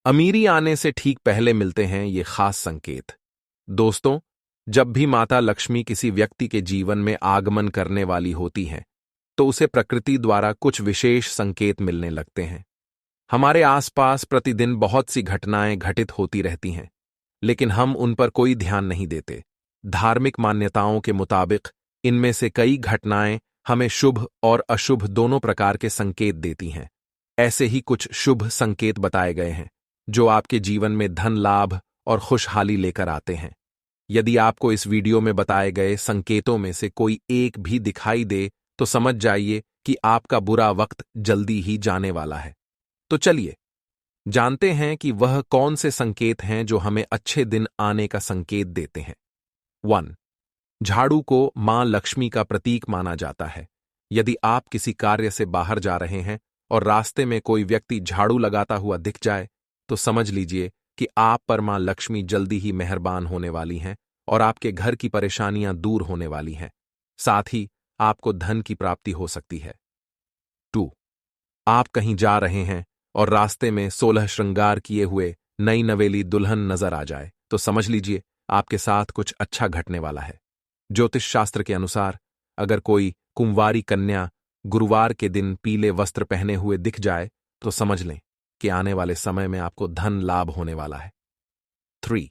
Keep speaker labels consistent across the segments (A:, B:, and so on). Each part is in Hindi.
A: अमीरी आने से ठीक पहले मिलते हैं ये खास संकेत। दोस्तों, जब भी माता लक्ष्मी किसी व्यक्ति के जीवन में आगमन करने वाली होती हैं, तो उसे प्रकृति द्वारा कुछ विशेष संकेत मिलने लगते हैं। हमारे आसपास प्रतिदिन बहुत सी घटनाएं घटित होती रहती हैं, लेकिन हम उन पर कोई ध्यान नहीं देते। धार्मिक मान्यताओं के मुताबिक इनमें से कई घटनाएं हमें शुभ और अशुभ दोनों प्रकार के संकेत देती हैं। ऐसे ही कुछ शुभ संकेत बताए गए हैं, जो आपके जीवन में धन लाभ और खुशहाली लेकर आते हैं। यदि आपको इस वीडियो में बताए गए संकेतों में से कोई एक भी दिखाई दे, तो समझ जाइए कि आपका बुरा वक्त जल्दी ही जाने वाला है। तो चलिए जानते हैं कि वह कौन से संकेत हैं जो हमें अच्छे दिन आने का संकेत देते हैं। 1. झाड़ू को मां लक्ष्मी का प्रतीक माना जाता है। यदि आप किसी कार्य से बाहर जा रहे हैं और रास्ते में कोई व्यक्ति झाड़ू लगाता हुआ दिख जाए, तो समझ लीजिए कि आप पर मां लक्ष्मी जल्दी ही मेहरबान होने वाली हैं और आपके घर की परेशानियां दूर होने वाली हैं। साथ ही आपको धन की प्राप्ति हो सकती है। 2. आप कहीं जा रहे हैं और रास्ते में 16 श्रृंगार किए हुए नई नवेली दुल्हन नजर आ जाए, तो समझ लीजिए आपके साथ कुछ अच्छा घटने वाला है। ज्योतिष शास्त्र के अनुसार अगर कोई कुंवारी कन्या गुरुवार के दिन पीले वस्त्र पहने हुए दिख जाए, तो समझ लें कि आने वाले समय में आपको धन लाभ होने वाला है। 3.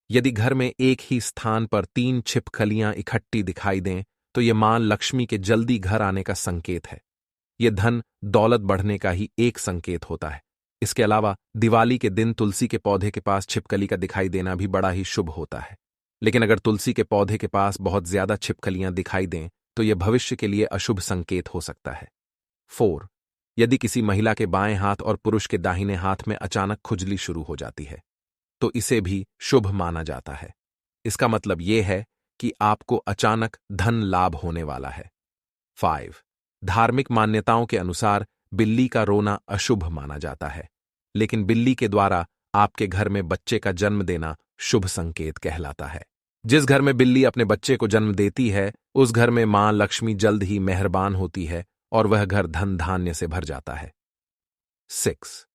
A: यदि घर में एक ही स्थान पर 3 छिपकलियां इकट्ठी दिखाई दें, तो यह मां लक्ष्मी के जल्दी घर आने का संकेत है। यह धन दौलत बढ़ने का ही एक संकेत होता है। इसके अलावा दिवाली के दिन तुलसी के पौधे के पास छिपकली का दिखाई देना भी बड़ा ही शुभ होता है। लेकिन अगर तुलसी के पौधे के पास बहुत ज्यादा छिपकलियां दिखाई दें, तो यह भविष्य के लिए अशुभ संकेत हो सकता है। 4. यदि किसी महिला के बाएं हाथ और पुरुष के दाहिने हाथ में अचानक खुजली शुरू हो जाती है, तो इसे भी शुभ माना जाता है। इसका मतलब यह है कि आपको अचानक धन लाभ होने वाला है। 5. धार्मिक मान्यताओं के अनुसार बिल्ली का रोना अशुभ माना जाता है, लेकिन बिल्ली के द्वारा आपके घर में बच्चे का जन्म देना शुभ संकेत कहलाता है। जिस घर में बिल्ली अपने बच्चे को जन्म देती है, उस घर में मां लक्ष्मी जल्द ही मेहरबान होती है और वह घर धन धान्य से भर जाता है। 6.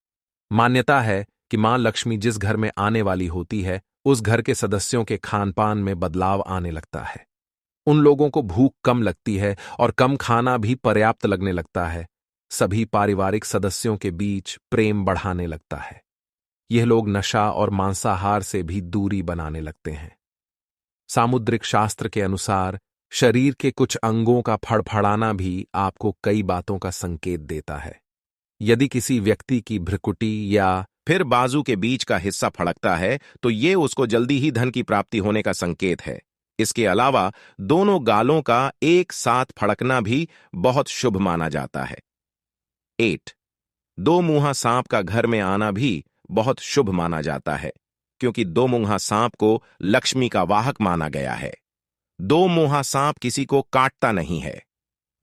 A: मान्यता है कि मां लक्ष्मी जिस घर में आने वाली होती है, उस घर के सदस्यों के खान पान में बदलाव आने लगता है। उन लोगों को भूख कम लगती है और कम खाना भी पर्याप्त लगने लगता है। सभी पारिवारिक सदस्यों के बीच प्रेम बढ़ाने लगता है। यह लोग नशा और मांसाहार से भी दूरी बनाने लगते हैं। सामुद्रिक शास्त्र के अनुसार शरीर के कुछ अंगों का फड़फड़ाना भी आपको कई बातों का संकेत देता है। यदि किसी व्यक्ति की भ्रुकुटी या फिर बाजू के बीच का हिस्सा फड़कता है, तो ये उसको जल्दी ही धन की प्राप्ति होने का संकेत है। इसके अलावा दोनों गालों का एक साथ फड़कना भी बहुत शुभ माना जाता है। 8. दो मुंहा सांप का घर में आना भी बहुत शुभ माना जाता है, क्योंकि दो मुंहा सांप को लक्ष्मी का वाहक माना गया है। दो मुंहा सांप किसी को काटता नहीं है।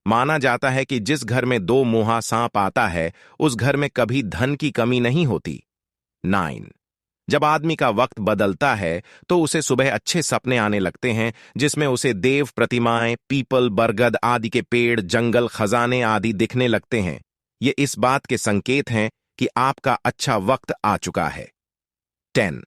A: माना जाता है कि जिस घर में दो मुंहा सांप आता है, उस घर में कभी धन की कमी नहीं होती। 9. जब आदमी का वक्त बदलता है, तो उसे सुबह अच्छे सपने आने लगते हैं, जिसमें उसे देव प्रतिमाएं, पीपल, बरगद आदि के पेड़, जंगल, खजाने आदि दिखने लगते हैं। ये इस बात के संकेत हैं कि आपका अच्छा वक्त आ चुका है। 10.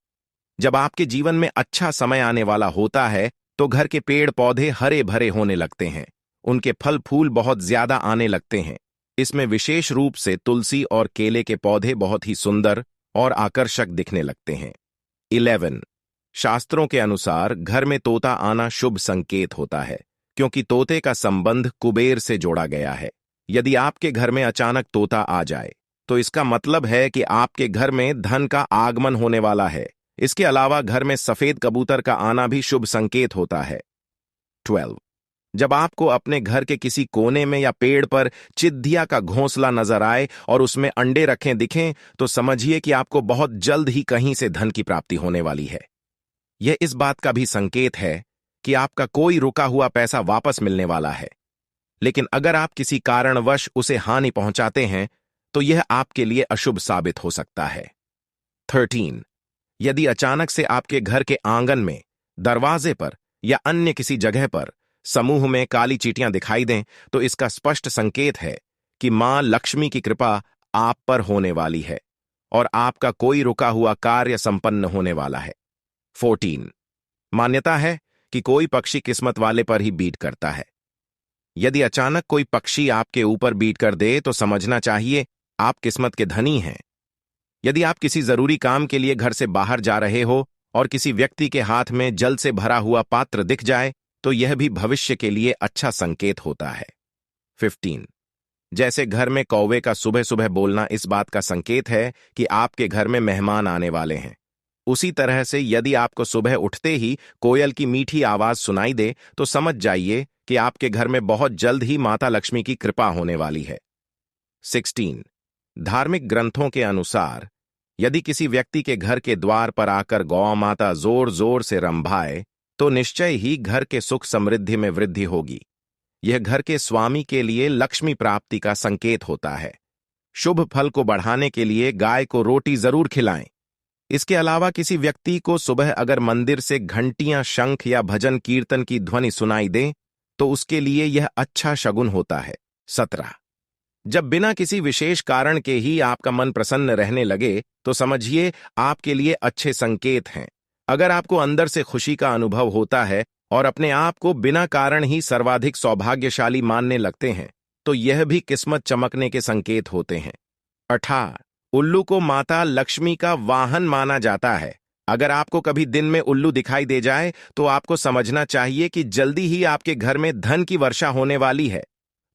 A: जब आपके जीवन में अच्छा समय आने वाला होता है, तो घर के पेड़ पौधे हरे भरे होने लगते हैं। उनके फल फूल बहुत ज्यादा आने लगते हैं। इसमें विशेष रूप से तुलसी और केले के पौधे बहुत ही सुंदर और आकर्षक दिखने लगते हैं। 11. शास्त्रों के अनुसार घर में तोता आना शुभ संकेत होता है, क्योंकि तोते का संबंध कुबेर से जोड़ा गया है। यदि आपके घर में अचानक तोता आ जाए, तो इसका मतलब है कि आपके घर में धन का आगमन होने वाला है। इसके अलावा घर में सफेद कबूतर का आना भी शुभ संकेत होता है। 12. जब आपको अपने घर के किसी कोने में या पेड़ पर चिद्दिया का घोंसला नजर आए और उसमें अंडे रखे दिखें, तो समझिए कि आपको बहुत जल्द ही कहीं से धन की प्राप्ति होने वाली है। यह इस बात का भी संकेत है कि आपका कोई रुका हुआ पैसा वापस मिलने वाला है। लेकिन अगर आप किसी कारणवश उसे हानि पहुंचाते हैं, तो यह आपके लिए अशुभ साबित हो सकता है। 13. यदि अचानक से आपके घर के आंगन में, दरवाजे पर या अन्य किसी जगह पर समूह में काली चींटियां दिखाई दें, तो इसका स्पष्ट संकेत है कि मां लक्ष्मी की कृपा आप पर होने वाली है। और आपका कोई रुका हुआ कार्य संपन्न होने वाला है। 14 मान्यता है कि कोई पक्षी किस्मत वाले पर ही बीट करता है। यदि अचानक कोई पक्षी आपके ऊपर बीट कर दे तो समझना चाहिए आप किस्मत के धनी हैं। यदि आप किसी जरूरी काम के लिए घर से बाहर जा रहे हो और किसी व्यक्ति के हाथ में जल से भरा हुआ पात्र दिख जाए तो यह भी भविष्य के लिए अच्छा संकेत होता है। 15 जैसे घर में कौवे का सुबह सुबह बोलना इस बात का संकेत है कि आपके घर में मेहमान आने वाले हैं, उसी तरह से यदि आपको सुबह उठते ही कोयल की मीठी आवाज सुनाई दे तो समझ जाइए कि आपके घर में बहुत जल्द ही माता लक्ष्मी की कृपा होने वाली है। 16 धार्मिक ग्रंथों के अनुसार यदि किसी व्यक्ति के घर के द्वार पर आकर गौ माता जोर जोर से रंभाए तो निश्चय ही घर के सुख समृद्धि में वृद्धि होगी। यह घर के स्वामी के लिए लक्ष्मी प्राप्ति का संकेत होता है। शुभ फल को बढ़ाने के लिए गाय को रोटी जरूर खिलाएं। इसके अलावा किसी व्यक्ति को सुबह अगर मंदिर से घंटियां, शंख या भजन कीर्तन की ध्वनि सुनाई दे तो उसके लिए यह अच्छा शगुन होता है। 17 जब बिना किसी विशेष कारण के ही आपका मन प्रसन्न रहने लगे तो समझिए आपके लिए अच्छे संकेत हैं। अगर आपको अंदर से खुशी का अनुभव होता है और अपने आप को बिना कारण ही सर्वाधिक सौभाग्यशाली मानने लगते हैं तो यह भी किस्मत चमकने के संकेत होते हैं। 18 उल्लू को माता लक्ष्मी का वाहन माना जाता है। अगर आपको कभी दिन में उल्लू दिखाई दे जाए तो आपको समझना चाहिए कि जल्दी ही आपके घर में धन की वर्षा होने वाली है।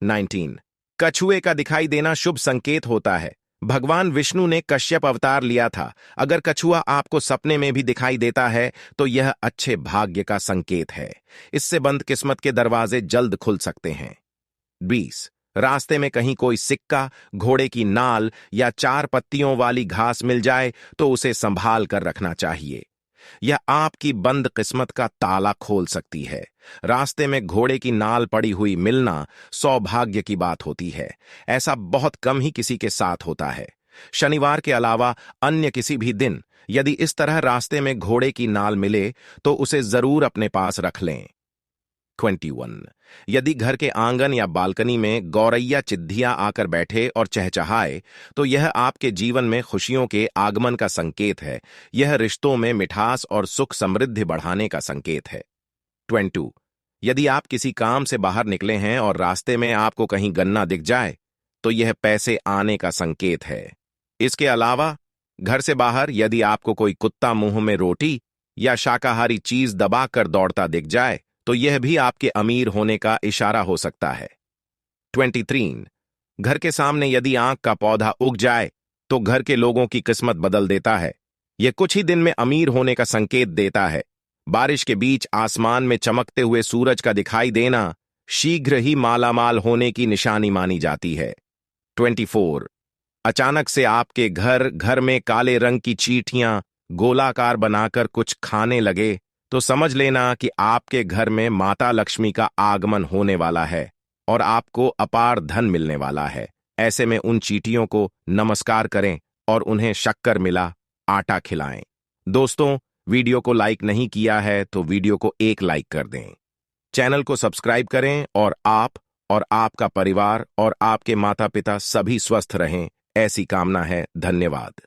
A: 19 कछुए का दिखाई देना शुभ संकेत होता है। भगवान विष्णु ने कश्यप अवतार लिया था। अगर कछुआ आपको सपने में भी दिखाई देता है तो यह अच्छे भाग्य का संकेत है। इससे बंद किस्मत के दरवाजे जल्द खुल सकते हैं। 20 रास्ते में कहीं कोई सिक्का, घोड़े की नाल या 4 पत्तियों वाली घास मिल जाए तो उसे संभाल कर रखना चाहिए। यह आपकी बंद किस्मत का ताला खोल सकती है। रास्ते में घोड़े की नाल पड़ी हुई मिलना सौभाग्य की बात होती है। ऐसा बहुत कम ही किसी के साथ होता है। शनिवार के अलावा अन्य किसी भी दिन यदि इस तरह रास्ते में घोड़े की नाल मिले तो उसे जरूर अपने पास रख लें। 21 यदि घर के आंगन या बालकनी में गौरैया चिद्धिया आकर बैठे और चहचहाए तो यह आपके जीवन में खुशियों के आगमन का संकेत है। यह रिश्तों में मिठास और सुख समृद्धि बढ़ाने का संकेत है। 22 यदि आप किसी काम से बाहर निकले हैं और रास्ते में आपको कहीं गन्ना दिख जाए तो यह पैसे आने का संकेत है। इसके अलावा घर से बाहर यदि आपको कोई कुत्ता मुंह में रोटी या शाकाहारी चीज दबाकर दौड़ता दिख जाए तो यह भी आपके अमीर होने का इशारा हो सकता है। 23 घर के सामने यदि आंख का पौधा उग जाए तो घर के लोगों की किस्मत बदल देता है। यह कुछ ही दिन में अमीर होने का संकेत देता है। बारिश के बीच आसमान में चमकते हुए सूरज का दिखाई देना शीघ्र ही मालामाल होने की निशानी मानी जाती है। 24 अचानक से आपके घर में काले रंग की चींटियां गोलाकार बनाकर कुछ खाने लगे तो समझ लेना कि आपके घर में माता लक्ष्मी का आगमन होने वाला है और आपको अपार धन मिलने वाला है। ऐसे में उन चींटियों को नमस्कार करें और उन्हें शक्कर मिला आटा खिलाएं। दोस्तों, वीडियो को लाइक नहीं किया है तो वीडियो को एक लाइक कर दें। चैनल को सब्सक्राइब करें और आप और आपका परिवार और आपके माता पिता सभी स्वस्थ रहें, ऐसी कामना है। धन्यवाद।